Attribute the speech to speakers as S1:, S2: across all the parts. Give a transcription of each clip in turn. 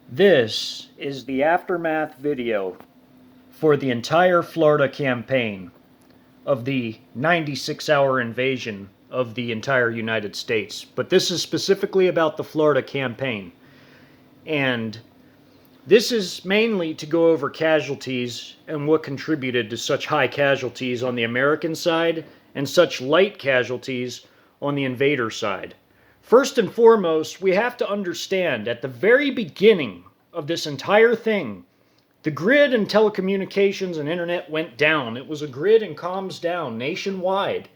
S1: This is the aftermath video for the entire Florida campaign of the 96-hour invasion of the entire United States. But this is specifically about the Florida campaign. And this is mainly to go over casualties and what contributed to such high casualties on the American side and such light casualties on the invader side. First and foremost, we have to understand at the very beginning of this entire thing, the grid and telecommunications and internet went down. It was a grid and comms down nationwide,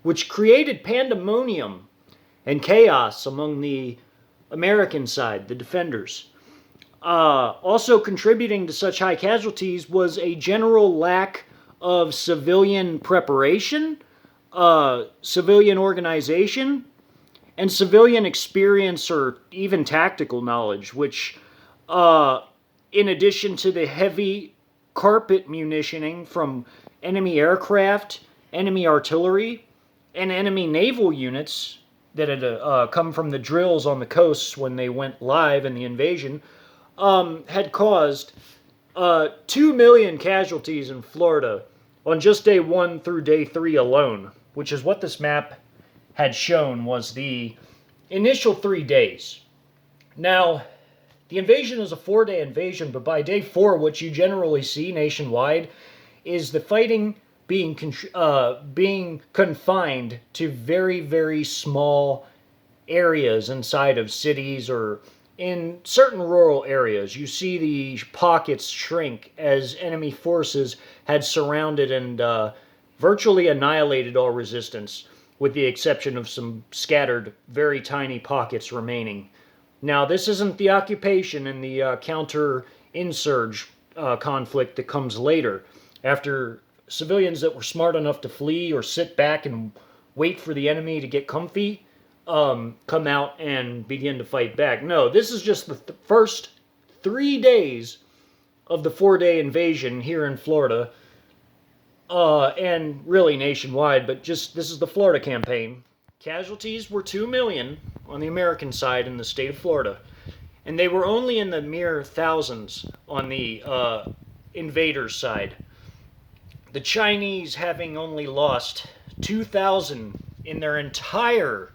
S1: which created pandemonium and chaos among the American side, the defenders. Also contributing to such high casualties was a general lack of civilian preparation, civilian organization, and civilian experience or even tactical knowledge, which, in addition to the heavy carpet munitioning from enemy aircraft, enemy artillery, and enemy naval units that had come from the drills on the coasts when they went live in the invasion, had caused 2 million casualties in Florida on just day 1 through day 3 alone, which is what this map had shown was the initial 3 days. Now, the invasion is a 4-day invasion, but by day 4, what you generally see nationwide is the fighting being confined to very, very small areas inside of cities or in certain rural areas. You see the pockets shrink as enemy forces had surrounded and virtually annihilated all resistance, with the exception of some scattered, very tiny pockets remaining. Now, this isn't the occupation and the counter-insurge conflict that comes later, after civilians that were smart enough to flee or sit back and wait for the enemy to get comfy come out and begin to fight back. No, this is just the first 3 days of the 4-day invasion here in Florida, and really nationwide, but just this is the Florida campaign. Casualties were 2 million on the American side in the state of Florida, and they were only in the mere thousands on the invaders' side. The Chinese having only lost 2,000 in their entire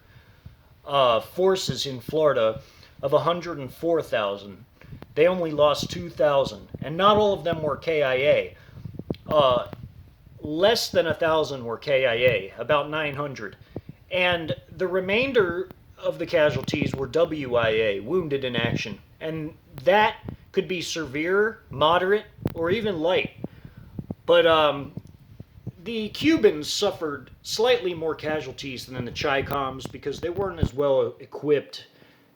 S1: forces in Florida of 104,000. They only lost 2,000, and not all of them were KIA. Less than 1,000 were KIA, about 900. And the remainder of the casualties were WIA, wounded in action. And that could be severe, moderate, or even light. But the Cubans suffered slightly more casualties than the Chi-Coms because they weren't as well equipped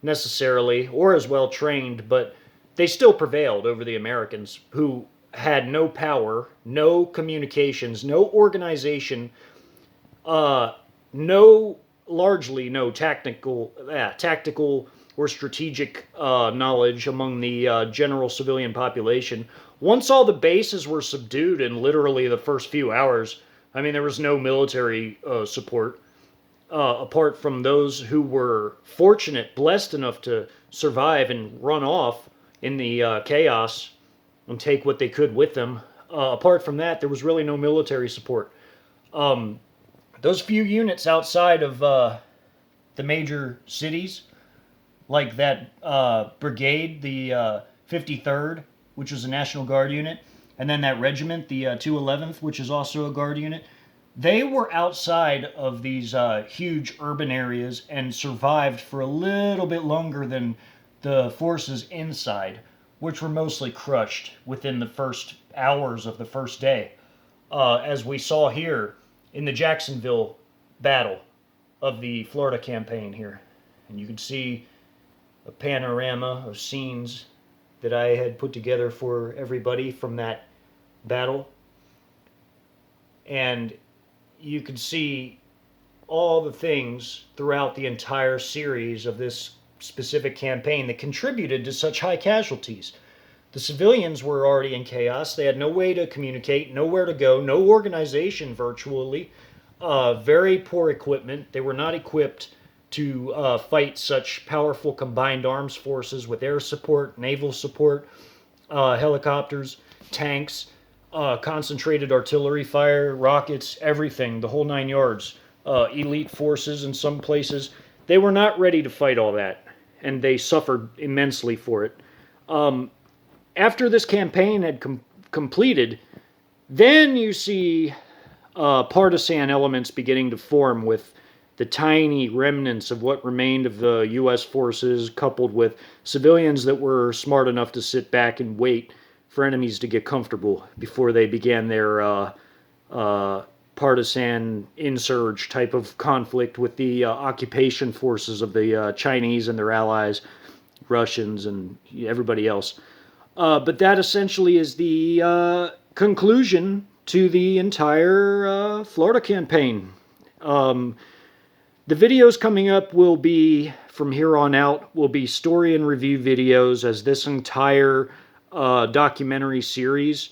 S1: necessarily, or as well trained, but they still prevailed over the Americans, who had no power, no communications, no organization, largely no tactical or strategic knowledge among the general civilian population. Once all the bases were subdued in literally the first few hours, I mean, there was no military support, apart from those who were fortunate, blessed enough to survive and run off in the chaos and take what they could with them. Apart from that, there was really no military support. Those few units outside of the major cities, like that brigade, the 53rd, which was a National Guard unit, and then that regiment, the 211th, which is also a Guard unit, they were outside of these huge urban areas and survived for a little bit longer than the forces inside, which were mostly crushed within the first hours of the first day, as we saw here in the Jacksonville battle of the Florida campaign here. And you can see a panorama of scenes that I had put together for everybody from that battle. And you can see all the things throughout the entire series of this specific campaign that contributed to such high casualties. The civilians were already in chaos. They had no way to communicate, nowhere to go, no organization virtually, very poor equipment. They were not equipped to fight such powerful combined arms forces with air support, naval support, helicopters, tanks, concentrated artillery fire, rockets, everything, the whole 9 yards. Elite forces in some places. They were not ready to fight all that, and they suffered immensely for it. After this campaign had completed, then you see partisan elements beginning to form with the tiny remnants of what remained of the U.S. forces, coupled with civilians that were smart enough to sit back and wait for enemies to get comfortable before they began their partisan insurge type of conflict with the occupation forces of the Chinese and their allies, Russians, and everybody else. But that essentially is the conclusion to the entire Florida campaign. The videos coming up will be, from here on out, will be story and review videos as this entire documentary series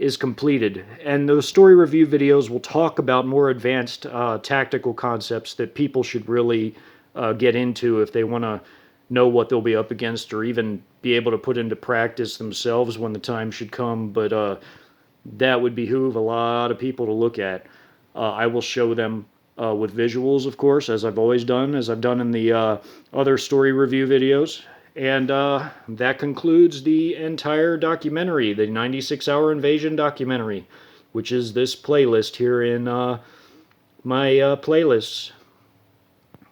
S1: is completed. And those story review videos will talk about more advanced tactical concepts that people should really get into if they want to know what they'll be up against, or even be able to put into practice themselves when the time should come. But that would behoove a lot of people to look at. I will show them with visuals, of course, as I've always done, as I've done in the other story review videos. And that concludes the entire documentary, the 96-hour invasion documentary, which is this playlist here in my playlists.